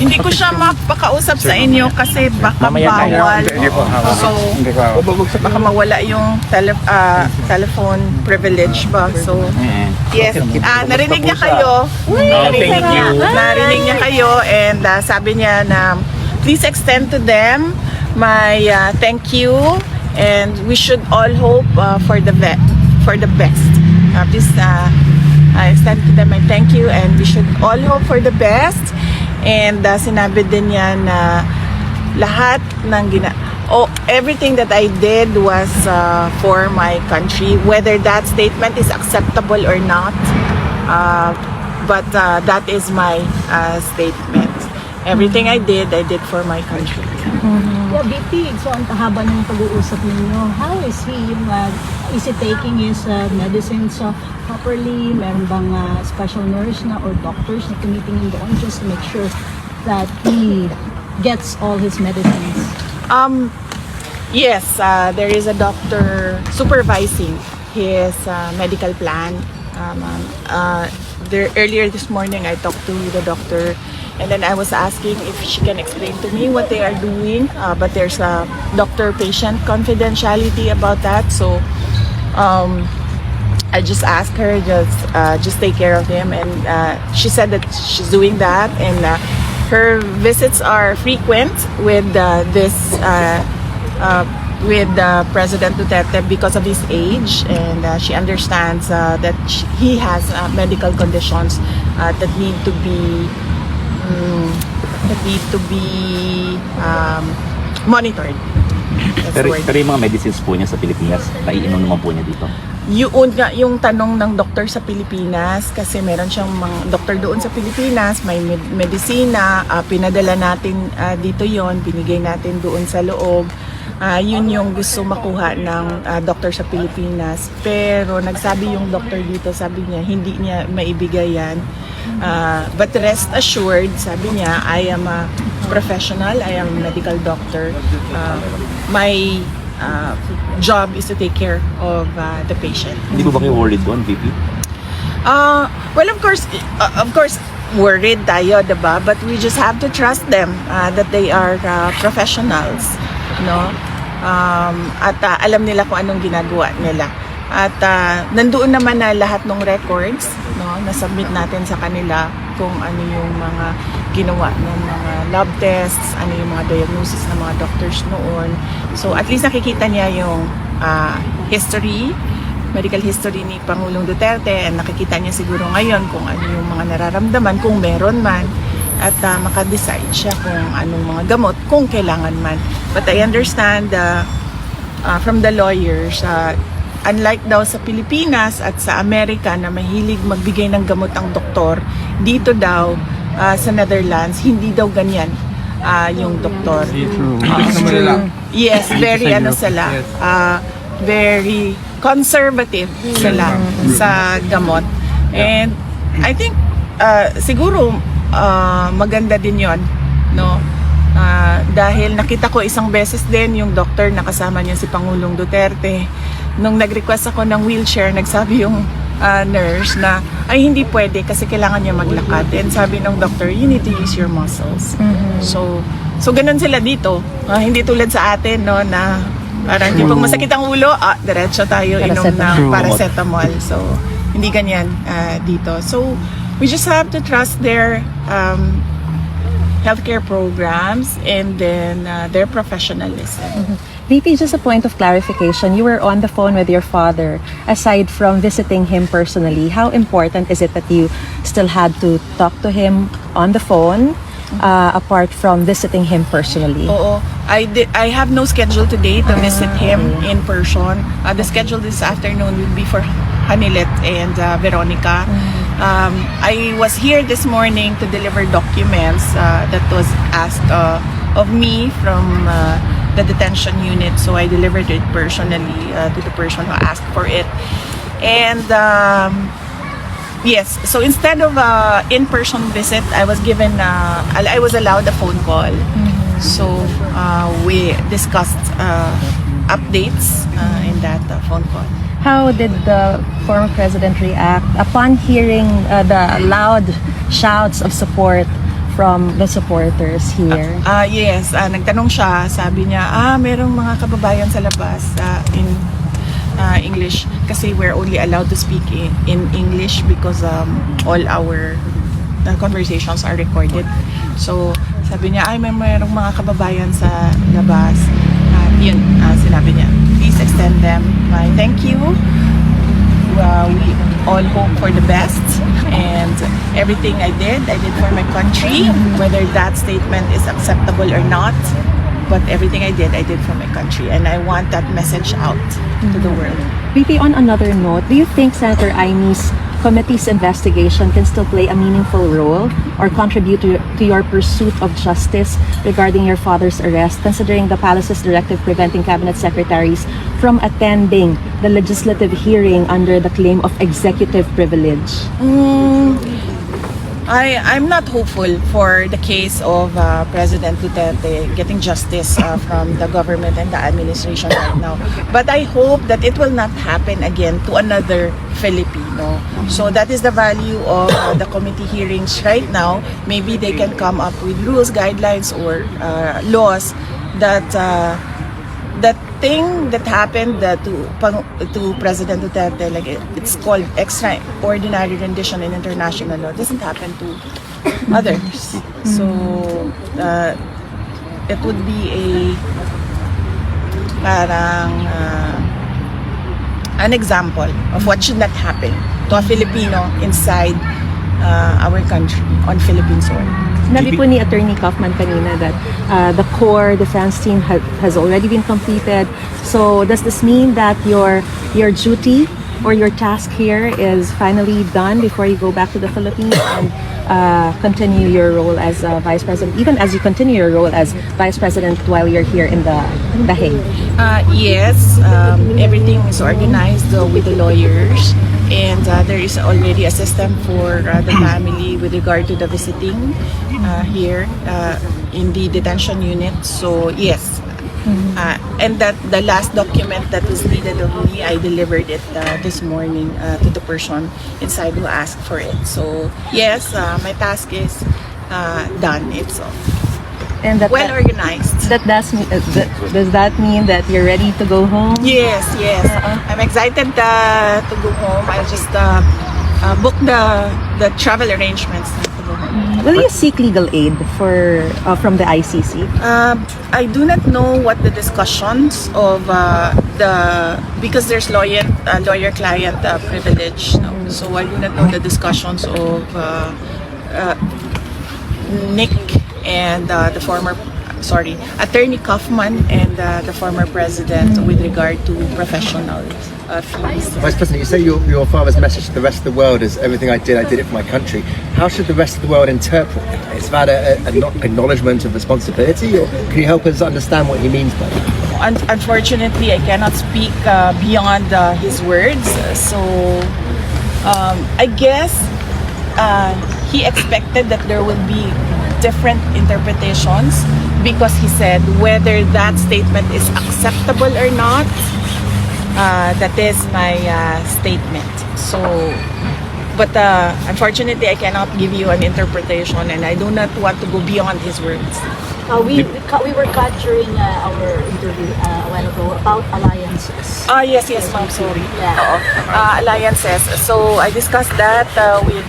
Hindi ko siya mapakausap sa inyo kasi baka bawal. So, baka mawala yung telephone privilege ba. So, yes. Narinig niya kayo. Narinig niya kayo and sabi niya na please extend to them my thank you and we should all hope for the best. Please extend to them my thank you and we should all hope for the best. And sinabi din niya na lahat ng everything that I did was for my country, whether that statement is acceptable or not. But that is my statement. Everything I did for my country. Yeah, BP, so ang haba ng pag-uusap ninyo, how is he, is he taking his medicines properly? Meron bang special nurse na or doctors na tumitingin doon just to make sure that he gets all his medicines? Yes, there is a doctor supervising his medical plan. Earlier this morning, I talked to the doctor and then I was asking if she can explain to me what they are doing. But there's a doctor-patient confidentiality about that. So I just asked her, just take care of him. And she said that she's doing that. And her visits are frequent with with President Duterte because of his age, and she understands that he has medical conditions that need to be monitored. Pero yung mga medicines po niya sa Pilipinas, naiinom naman po niya dito? Yung tanong ng doktor sa Pilipinas, kasi meron siyang mga doktor doon sa Pilipinas, may medisina, pinadala natin dito yon, binigay natin doon sa loob. Yun yung gusto makuha ng doktor sa Pilipinas. Pero nagsabi yung doktor dito, sabi niya, hindi niya maibigay yan. But rest assured, sabi niya, I am a professional, I am a medical doctor. My job is to take care of the patient. Hindi ba kayo worried doon, VP? Well, of course, worried tayo, diba? But we just have to trust them that they are professionals, no? At alam nila kung anong ginagawa nila. At nandoon naman na lahat ng records, no, na-submit natin sa kanila kung ano yung mga ginawa ng mga lab tests, ano yung mga diagnosis ng mga doctors noon. So at least nakikita niya yung history, medical history ni Pangulong Duterte, and nakikita niya siguro ngayon kung ano yung mga nararamdaman, kung meron man, at makadecide siya kung anong mga gamot, kung kailangan man. But I understand from the lawyers, unlike daw sa Pilipinas at sa Amerika na mahilig magbigay ng gamot ang doktor, dito daw sa Netherlands, hindi daw ganyan yung doktor. Yes, very very conservative sila sa gamot. And I think siguro maganda din yon, no? Dahil nakita ko isang beses din yung doctor na kasama niya si Pangulong Duterte. Nung nag-request ako ng wheelchair, nagsabi yung nurse na ay hindi pwede kasi kailangan niya maglakad. And sabi ng doctor, you need to use your muscles. So ganun sila dito. Hindi tulad sa atin, no, na parang yung pag masakit ang ulo, diretso tayo inom ng paracetamol. So hindi ganyan dito. So we just have to trust their healthcare programs and then their professionalism. VP, just a point of clarification. You were on the phone with your father. Aside from visiting him personally, how important is it that you still had to talk to him on the phone, apart from visiting him personally? Oo. I have no schedule today to visit him in person. The schedule this afternoon will be for Hanilet and Veronica. I was here this morning to deliver documents that was asked of me from the detention unit, so I delivered it personally to the person who asked for it. And yes, so instead of in-person visit, I was allowed a phone call. So we discussed updates in that phone call. How did the former president react upon hearing the loud shouts of support from the supporters here? Yes, nagtanong siya, sabi niya, merong mga kababayan sa labas in English kasi we're only allowed to speak in English because all our conversations are recorded. So, sabi niya, merong mga kababayan sa labas. Yun, sinabi niya, please extend them my thank you. We all hope for the best, and everything I did for my country, whether that statement is acceptable or not, but everything I did for my country, and I want that message out to the world. VP, on another note, do you think Senator Imy's committee's investigation can still play a meaningful role or contribute to your pursuit of justice regarding your father's arrest, considering the palace's directive preventing cabinet secretaries from attending the legislative hearing under the claim of executive privilege? I'm not hopeful for the case of President Duterte getting justice from the government and the administration right now. But I hope that it will not happen again to another Filipino. So that is the value of the committee hearings right now. Maybe they can come up with rules, guidelines, or laws that that thing that happened to President Duterte, like it's called extraordinary rendition in international law, doesn't happen to others. So it would be an example of what should not happen to a Filipino inside our country on Philippine soil. Sinabi po ni Attorney Kaufman kanina that the core defense team has already been completed. So does this mean that your duty or your task here is finally done before you go back to the Philippines and continue your role as Vice President, even as you continue your role as Vice President while you're here in the Hague? Yes, everything is organized with the lawyers, and there is already a system for the family with regard to the visiting here in the detention unit. So yes, and that the last document that was needed of me, I delivered it this morning to the person inside who asked for it. So yes, my task is done. It's And well organized. Does that mean that you're ready to go home? Yes. I'm excited to go home. I just book the travel arrangements to go home. Will you seek legal aid from the ICC? I do not know what the discussions of because there's lawyer-client privilege. No? So I do not know the discussions of Nick and Attorney Kaufman and the former president with regard to professional fees. Vice President, you say your father's message to the rest of the world is everything I did it for my country. How should the rest of the world interpret that? Is that an acknowledgement of responsibility, or can you help us understand what he means by that? Unfortunately, I cannot speak beyond his words. So I guess he expected that there would be different interpretations because he said whether that statement is acceptable or not, that is my statement. So, but unfortunately, I cannot give you an interpretation, and I do not want to go beyond his words. We were cut during our interview a while ago about alliances. Yes, ma'am, sorry. Yeah. Alliances. So I discussed that with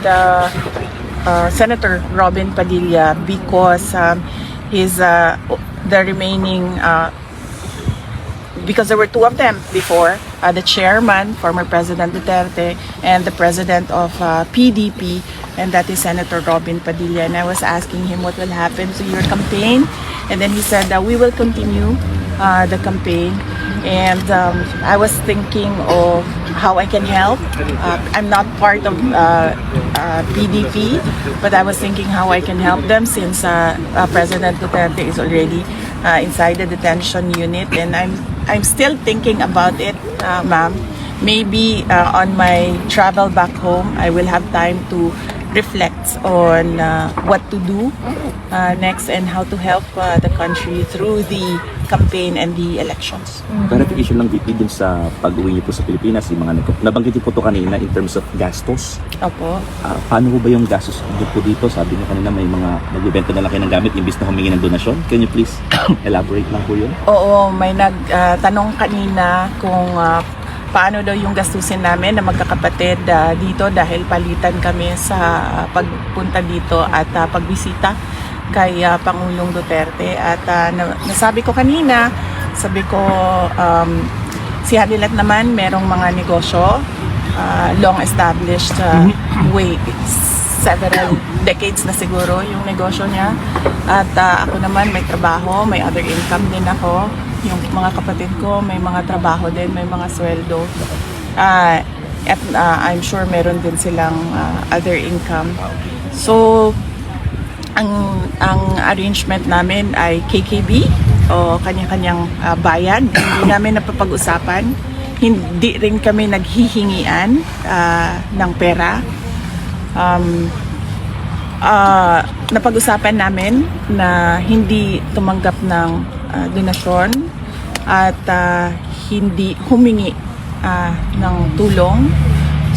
Senator Robin Padilla because he's the remaining because there were two of them before, the chairman, former President Duterte, and the president of PDP, and that is Senator Robin Padilla. And I was asking him what will happen to your campaign, and then he said that we will continue the campaign. And I was thinking of how I can help. I'm not part of PDP, but I was thinking how I can help them since President Duterte is already inside the detention unit, and I'm still thinking about it, ma'am. Maybe on my travel back home, I will have time to reflect on what to do next and how to help the country through the campaign and the elections. Clarification lang dun sa pag-uwi niyo po sa Pilipinas, yung mga nabanggit niyo po to kanina in terms of gastos. Opo. Paano po ba yung gastos niyo po dito? Sabi niyo kanina may mga nagbebenta na lang kayo ng gamit imbis na humingi ng donasyon. Can you please elaborate lang po yun? Oo, may nagtanong kanina kung paano daw yung gastusin namin na magkakapatid dito dahil palitan kami sa pagpunta dito at pagbisita kay Pangulong Duterte. At nasabi ko kanina, sabi ko si Hanilat naman merong mga negosyo, long established way, several decades na siguro yung negosyo niya. At ako naman may trabaho, may other income din ako. Yung mga kapatid ko may mga trabaho din, may mga sweldo. At I'm sure meron din silang other income. So, ang arrangement namin ay KKB o kanya-kanyang bayad. Hindi namin napapag-usapan. Hindi rin kami naghihingian ng pera. Napag-usapan namin na hindi tumanggap ng donasyon at hindi humingi ng tulong.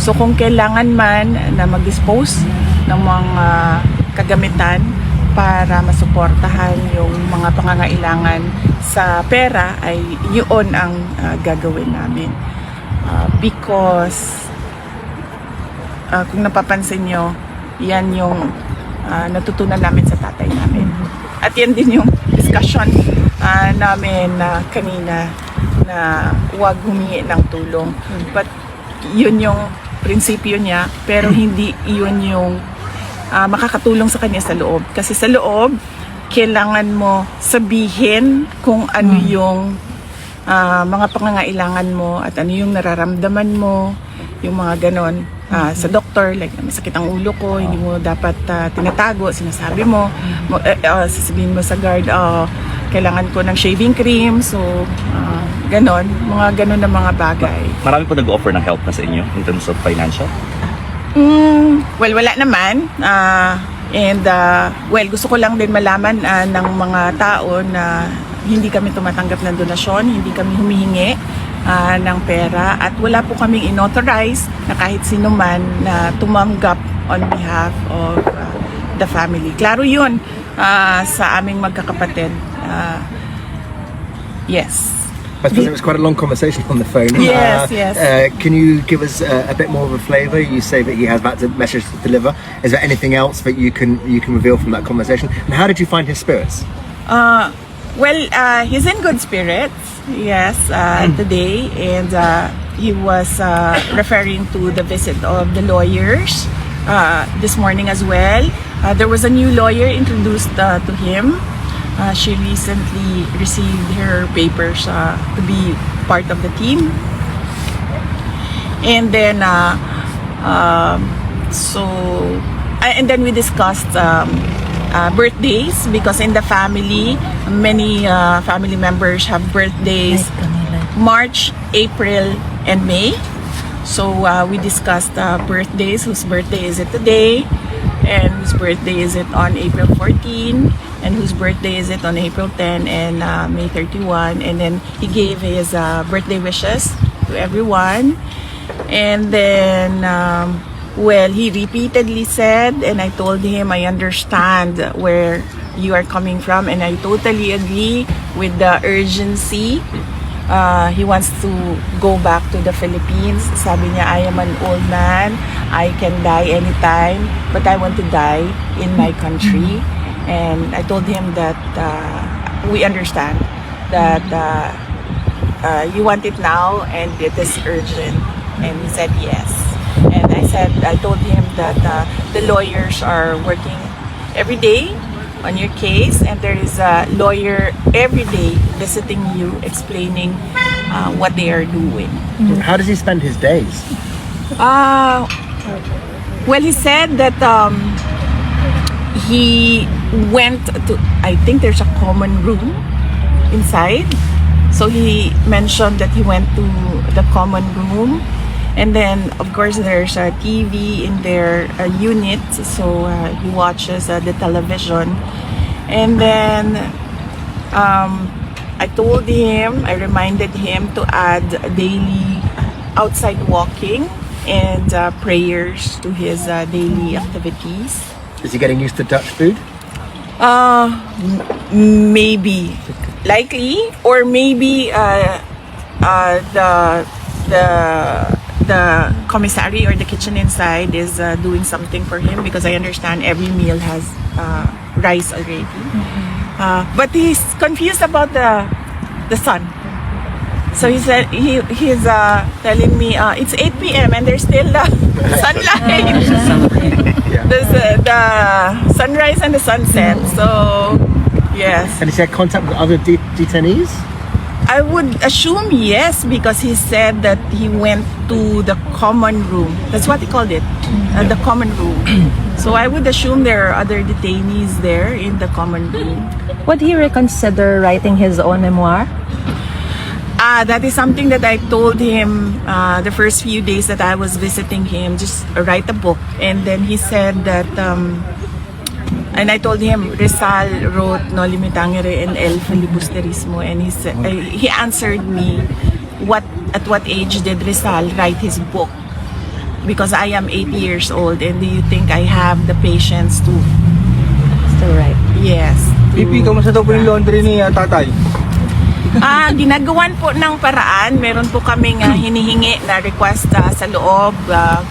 So kung kailangan man na mag-dispose ng mga kagamitan para masuportahan yung mga pangangailangan sa pera, ay yun ang gagawin namin. Because kung napapansin nyo, yan yung natutunan namin sa tatay namin. At yan din yung discussion namin kanina na huwag humingi ng tulong. But yun yung prinsipyo niya, pero hindi yun yung makakatulong sa kanya sa loob. Kasi sa loob, kailangan mo sabihin kung ano yung mga pangangailangan mo at ano yung nararamdaman mo, yung mga ganon. Sa doktor, like masakit ang ulo ko, hindi mo dapat tinatago, sinasabi mo, sasabihin mo sa guard, kailangan ko ng shaving cream, so ganon, mga ganon na mga bagay. Marami po nag-offer ng help na sa inyo in terms of financial? Well, wala naman. Well, gusto ko lang din malaman ng mga tao na hindi kami tumatanggap ng donasyon, hindi kami humihingi ng pera, at wala po kaming inauthorize na kahit sino man na tumanggap on behalf of the family. Klaro yun sa aming magkakapatid. Yes. I suppose it was quite a long conversation on the phone. Yes, yes. Can you give us a bit more of a flavour? You say that he has that message to deliver. Is there anything else that you can reveal from that conversation? And how did you find his spirits? Well, he's in good spirits, yes, today. And he was referring to the visit of the lawyers this morning as well. There was a new lawyer introduced to him. She recently received her papers to be part of the team. And then, and then we discussed birthdays, because in the family, many family members have birthdays March, April, and May. So we discussed birthdays, whose birthday is it today, and whose birthday is it on April 14, and whose birthday is it on April 10 and May 31. And then he gave his birthday wishes to everyone. And then, well, he repeatedly said, and I told him, I understand where you are coming from, and I totally agree with the urgency. He wants to go back to the Philippines. Sabi niya, I am an old man, I can die anytime, but I want to die in my country. And I told him that we understand that you want it now and it is urgent. And he said yes. And I told him that the lawyers are working every day on your case, and there is a lawyer every day visiting you, explaining what they are doing. How does he spend his days? Well, he said that he went to, I think there's a common room inside. So he mentioned that he went to the common room, and then of course there's a TV in their unit, so he watches the television. And then I reminded him to add daily outside walking and prayers to his daily activities. Is he getting used to Dutch food? Maybe, likely, or maybe the commissary or the kitchen inside is doing something for him, because I understand every meal has rice already. But he's confused about the sun. So he said he's telling me it's 8 p.m. and there's still sunlight. There's the sunrise and the sunset. So yes. And has he had contact with other detainees? I would assume yes, because he said that he went to the common room. That's what he called it, the common room. So I would assume there are other detainees there in the common room. Would he reconsider writing his own memoir? That is something that I told him the first few days that I was visiting him, just write a book. And then he said that, and I told him Rizal wrote No Limitangere and El Filibusterismo, and he said, he answered me, at what age did Rizal write his book? Because I am 8 years old, and do you think I have the patience to? Still right. Yes. Pipi, kamusta daw po yung laundry ni tatay? Ginagawan po ng paraan. Meron po kaming hinihingi na request sa loob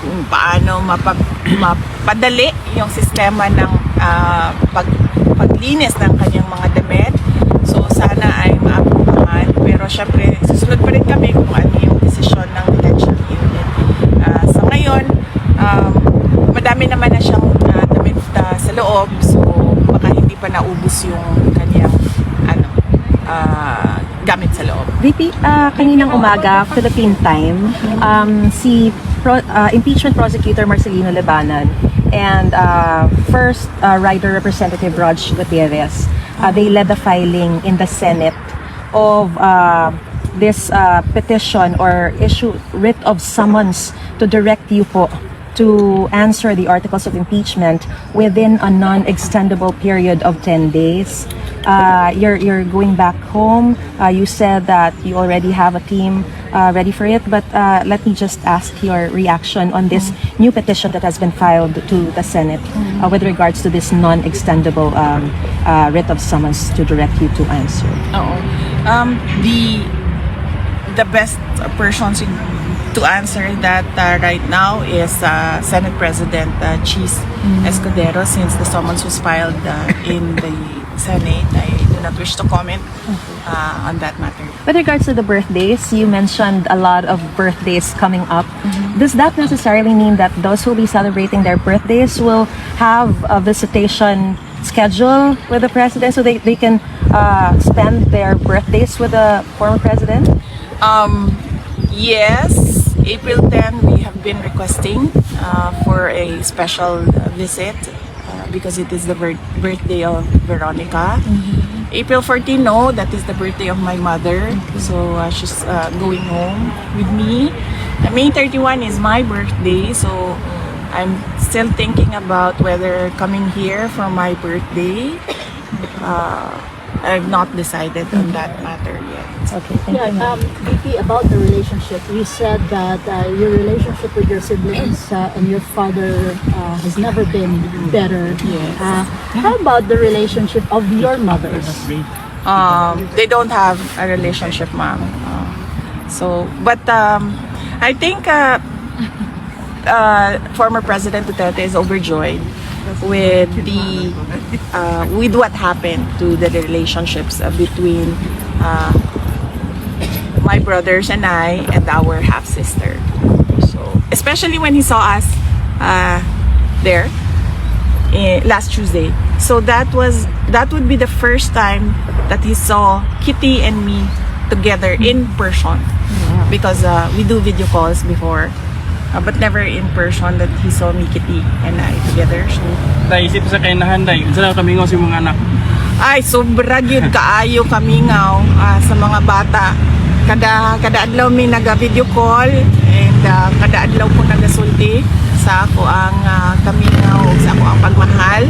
kung paano mapadali yung sistema ng paglinis ng kanyang mga damit. So sana ay maaprobahan. Pero syempre, susunod pa rin kami kung ano yung desisyon ng detention unit. Sa ngayon, madami naman na siyang damit sa loob. So baka hindi pa naubos yung kanyang gamit sa loob. VP, kaninang umaga, Philippine time, si impeachment prosecutor Marcelino Lebanon and first rider representative Prrd Gutierrez, they led the filing in the Senate of this petition or issue writ of summons to direct you po to answer the articles of impeachment within a non-extendable period of 10 days. You're going back home. You said that you already have a team ready for it, but let me just ask your reaction on this new petition that has been filed to the Senate with regards to this non-extendable writ of summons to direct you to answer. The best person to answer that right now is Senate President Cheese Escudero, since the summons was filed in the Senate. I do not wish to comment on that matter. With regards to the birthdays, you mentioned a lot of birthdays coming up. Does that necessarily mean that those who will be celebrating their birthdays will have a visitation schedule with the president so they can spend their birthdays with the former president? Yes, April 10 we have been requesting for a special visit because it is the birthday of Veronica. April 14, no, that is the birthday of my mother. So she's going home with me. May 31 is my birthday, so I'm still thinking about whether coming here for my birthday. I've not decided on that matter yet. Okay, thank you. VP, about the relationship, you said that your relationship with your siblings and your father has never been better. Yes. How about the relationship of your mothers? They don't have a relationship, ma'am. But I think former President Duterte is overjoyed with with what happened to the relationships between my brothers and I and our half sister. So especially when he saw us there last Tuesday. So that would be the first time that he saw Kitty and me together in person, because we do video calls before. But never in person that he saw me, Kitty, and I together. So, Naisip sa kainahan, day. Saan kami si mga anak? ay, sobra gyud kaayo kamingaw sa mga bata. Kada adlaw mi naga-video call, and kada adlaw ko nagasulti sa ako ang kamingaw ug sa ako ang pagmahal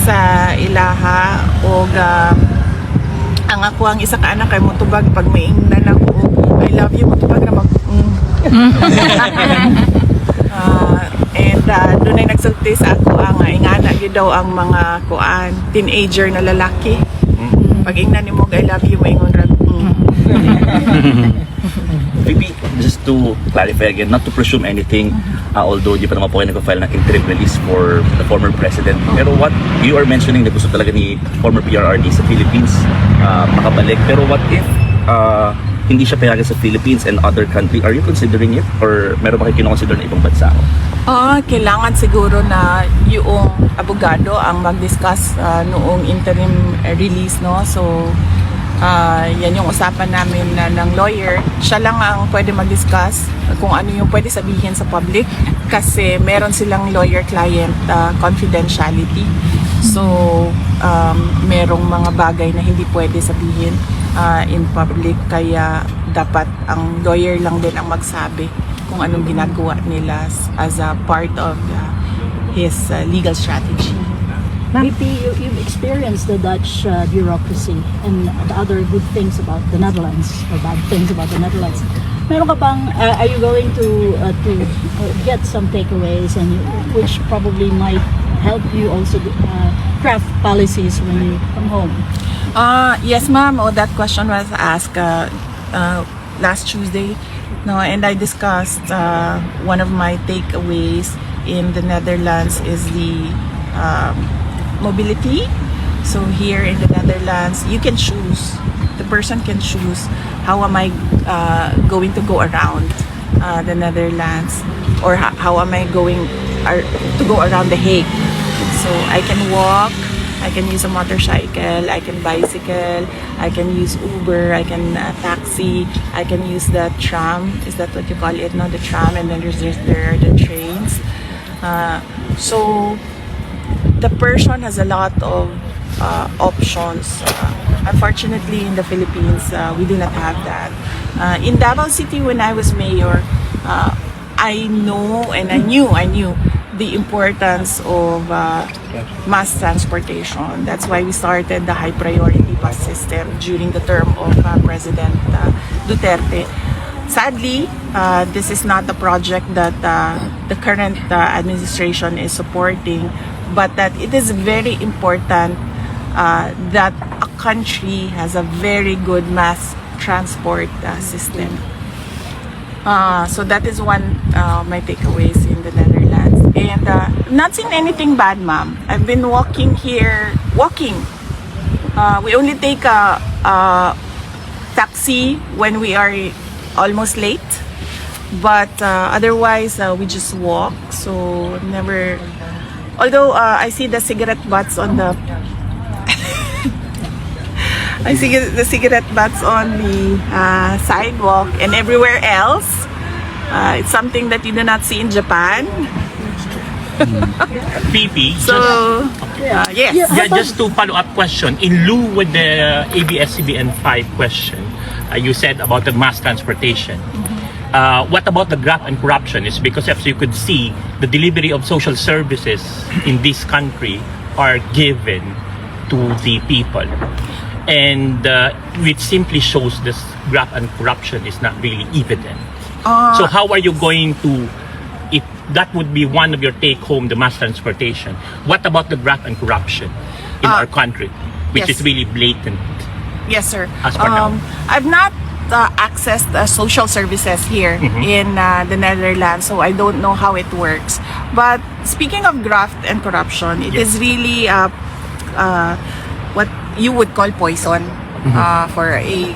sa ilaha, ug lang ako ang isa ka anak kay mutubag pag maingnan ako I love you mutubag na mag doon ay nagsulti sa ako ang ingana gyud daw ang mga kuan teenager na lalaki pag ingnan nimo I love you maingon ra Maybe just to clarify again, not to presume anything, although di pa naman po kayo nag-file ng interim release for the former president. Pero what you are mentioning na gusto talaga ni former PRRD sa Philippines makabalik. Pero what if hindi siya payagan sa Philippines and other country? Are you considering it? Or meron ba kayo kinoconsider na ibang bansa? Kailangan siguro na yung abogado ang mag-discuss noong interim release, no? So, yan yung usapan namin ng lawyer. Siya lang ang pwede mag-discuss kung ano yung pwede sabihin sa public kasi meron silang lawyer-client confidentiality. So, merong mga bagay na hindi pwede sabihin in public kaya dapat ang lawyer lang din ang magsabi kung anong ginagawa nila as a part of his legal strategy. VP, you've experienced the Dutch bureaucracy and the other good things about the Netherlands or bad things about the Netherlands. Meron ka bang, are you going to get some takeaways and which probably might help you also craft policies when you come home? Yes, ma'am. That question was asked last Tuesday. No, and I discussed one of my takeaways in the Netherlands is the mobility. So here in the Netherlands, you can choose. The person can choose how am I going to go around the Netherlands, or how am I going to go around The Hague. So I can walk, I can use a motorcycle, I can bicycle, I can use Uber, I can taxi, I can use the tram. Is that what you call it? No, the tram, and then there are the trains. So the person has a lot of options. Unfortunately, in the Philippines, we do not have that. In Davao City, when I was mayor, I know and I knew the importance of mass transportation. That's why we started the high priority bus system during the term of President Duterte. Sadly, this is not a project that the current administration is supporting, but that it is very important that a country has a very good mass transport system. So that is one my takeaways in the Netherlands. And not seen anything bad, ma'am. I've been walking here, we only take a taxi when we are almost late, but otherwise we just walk. So never. Although I see the cigarette butts on the I see the cigarette butts on the sidewalk and everywhere else. It's something that you do not see in Japan. VP, So yes. just to follow up question, in lieu with the ABS-CBN 5 question, you said about the mass transportation. What about the graft and corruption? Is because as you could see, the delivery of social services in this country are given to the people, and which simply shows this graft and corruption is not really evident. So how are you going to, if that would be one of your take home, the mass transportation, what about the graft and corruption in our country, which yes. is really blatant? Yes, sir. As per now. I've not accessed social services here in the Netherlands, so I don't know how it works. But speaking of graft and corruption, it is really what you would call poison for a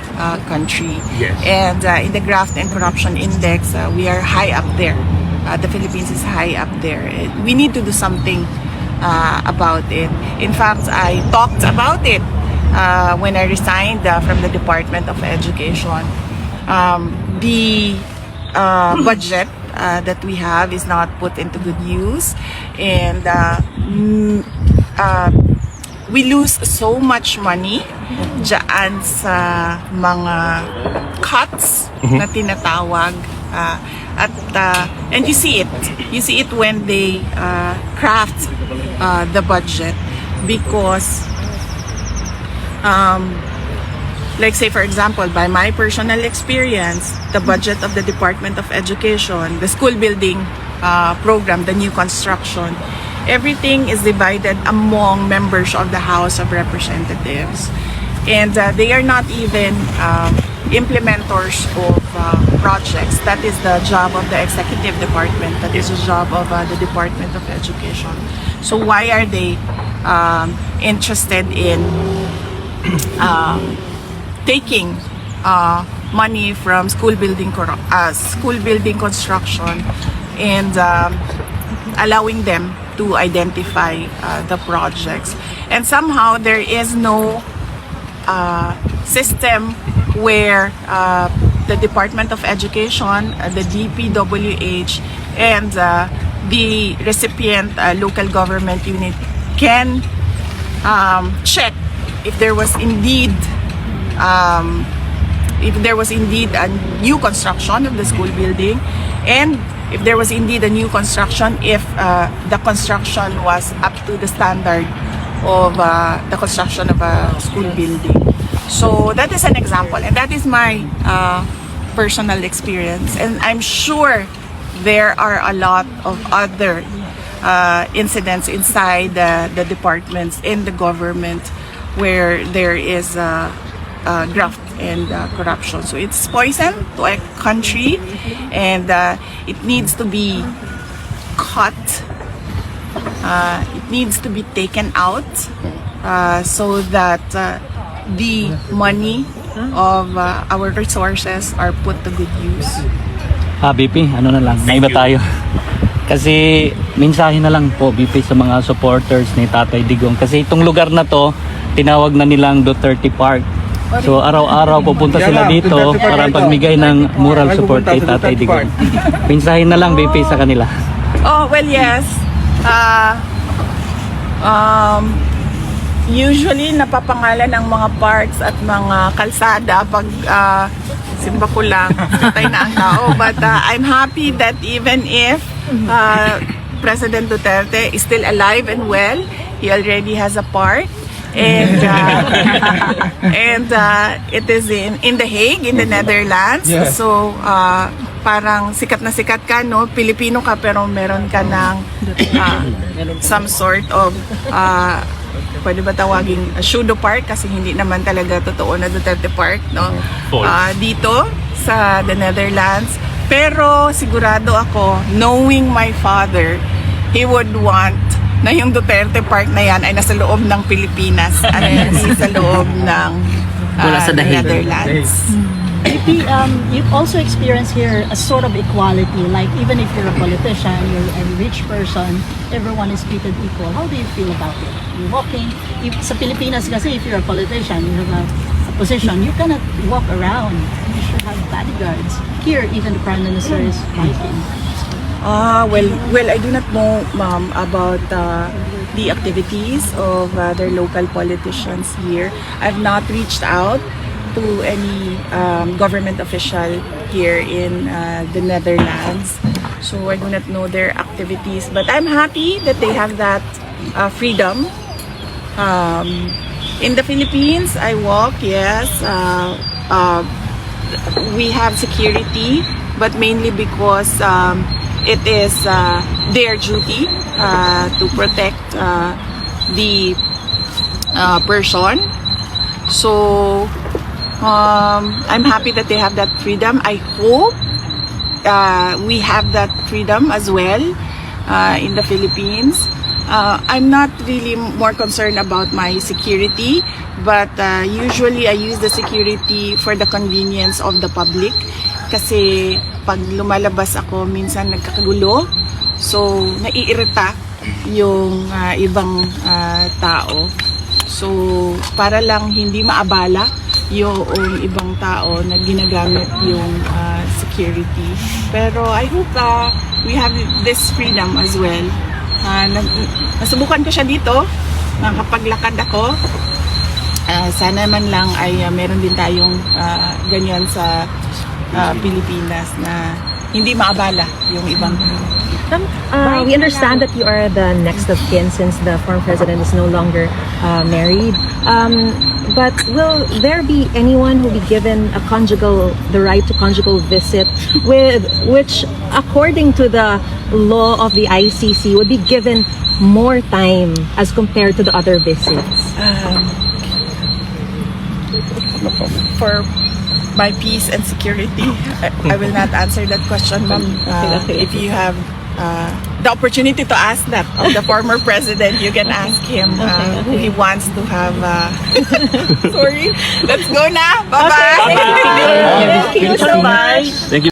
country. Yes. And in the graft and corruption index, we are high up there. The Philippines is high up there. We need to do something about it. In fact, I talked about it when I resigned from the Department of Education. The budget that we have is not put into good use, and we lose so much money dyan sa mga cuts na tinatawag. And you see it when they craft the budget, because Like say for example, by my personal experience, the budget of the Department of Education, the school building program, the new construction, everything is divided among members of the House of Representatives. And they are not even implementers of projects. That is the job of the executive department. That is the job of the Department of Education. So why are they interested in taking money from school building construction and allowing them to identify the projects? And somehow there is no system where the Department of Education, the DPWH, and the recipient local government unit can check if there was indeed a new construction of the school building, and if there was indeed a new construction, if the construction was up to the standard of the construction of a school building. So that is an example, and that is my personal experience. And I'm sure there are a lot of other incidents inside the departments in the government where there is graft and corruption. So it's poison to a country, and it needs to be cut. It needs to be taken out so that the money of our resources are put to good use. BP, ano na lang, Thank naiba you. tayo. Kasi mensahe na lang po, BP, sa mga supporters ni Tatay Digong. Kasi itong lugar na to, tinawag na nilang Duterte Park. So araw-araw pupunta sila dito para pagbigay ng moral support kay Tatay Digong. Mensahe na lang, BP, sa kanila. Oh, well, yes. Usually, napapangalan ng mga parks at mga kalsada pag simba ko lang, patay na ang tao. But I'm happy that even if President Duterte is still alive and well, he already has a park. And it is in The Hague, in the Netherlands. Yeah. So parang sikat na sikat ka, no? Pilipino ka pero meron ka ng some sort of pwede ba tawaging pseudo park, kasi hindi naman talaga totoo na Duterte Park, no? Dito sa the Netherlands. Pero sigurado ako, knowing my father, he would want na yung Duterte Park na yan ay nasa loob ng Pilipinas at hindi sa loob ng the Netherlands. BP, you also experience here a sort of equality, like even if you're a politician, you're a rich person, everyone is treated equal. How do you feel about it? You're walking, sa Pilipinas kasi if you're a politician, you have a position, you cannot walk around. You should have bodyguards. Here, even the Prime Minister is fighting. Well, I do not know, ma'am, about the activities of their local politicians here. I've not reached out to any government official here in the Netherlands, so I do not know their activities. But I'm happy that they have that freedom. In the Philippines, I walk. Yes, we have security, but mainly because it is their duty to protect the person. So I'm happy that they have that freedom. I hope we have that freedom as well in the Philippines. I'm not really more concerned about my security, but usually I use the security for the convenience of the public. Kasi pag lumalabas ako, minsan nagkakagulo. So, naiirita yung ibang tao. So, para lang hindi maabala yung ibang tao na ginagamit yung security. Pero I hope we have this freedom as well. Nasubukan ko siya dito, nakapaglakad ako. Sana man lang ay meron din tayong ganyan sa Pilipinas na hindi maabala yung ibang We understand that you are the next of kin since the former president is no longer married. But will there be anyone who will be given the right to conjugal visit, which, according to the law of the ICC, would be given more time as compared to the other visits? For my peace and security, I will not answer that question, ma'am. If you have the opportunity to ask that of the former president, you can ask him who he wants to have. Sorry, let's go na. Bye-bye. Thank you so much. Thank you.